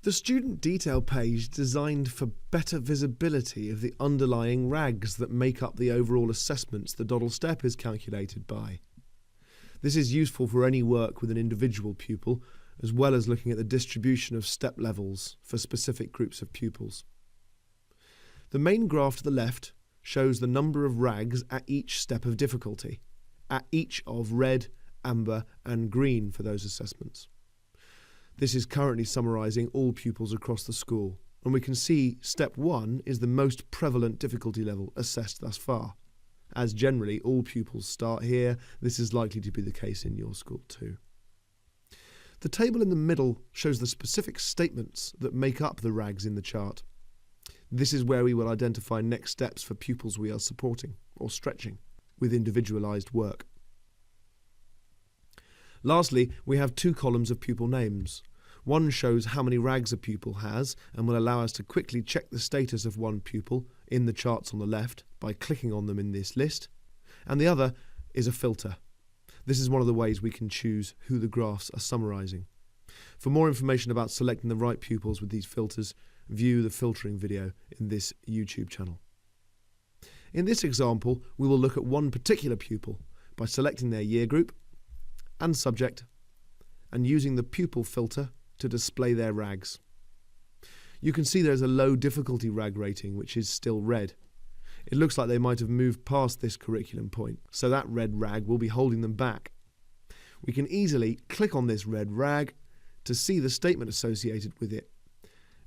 The student detail page designed for better visibility of the underlying RAGs that make up the overall assessments the Doddle step is calculated by. This is useful for any work with an individual pupil, as well as looking at the distribution of step levels for specific groups of pupils. The main graph to the left shows the number of RAGs at each step of difficulty, at each of red, amber and green for those assessments. This is currently summarising all pupils across the school, and we can see step 1 is the most prevalent difficulty level assessed thus far. As generally all pupils start here, this is likely to be the case in your school too. The table in the middle shows the specific statements that make up the RAGs in the chart. This is where we will identify next steps for pupils we are supporting or stretching with individualised work. Lastly, we have 2 columns of pupil names. One shows how many RAGs a pupil has and will allow us to quickly check the status of one pupil in the charts on the left by clicking on them in this list, and the other is a filter. This is one of the ways we can choose who the graphs are summarising. For more information about selecting the right pupils with these filters, view the filtering video in this YouTube channel. In this example, we will look at one particular pupil by selecting their year group and subject and using the pupil filter to display their RAGs. You can see there's a low difficulty RAG rating which is still red. It looks like they might have moved past this curriculum point, so that red RAG will be holding them back. We can easily click on this red RAG to see the statement associated with it.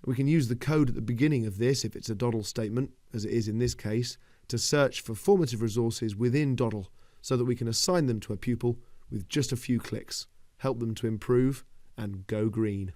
We can use the code at the beginning of this, if it's a Doddle statement, as it is in this case, to search for formative resources within Doddle so that we can assign them to a pupil with just a few clicks, help them to improve and go green.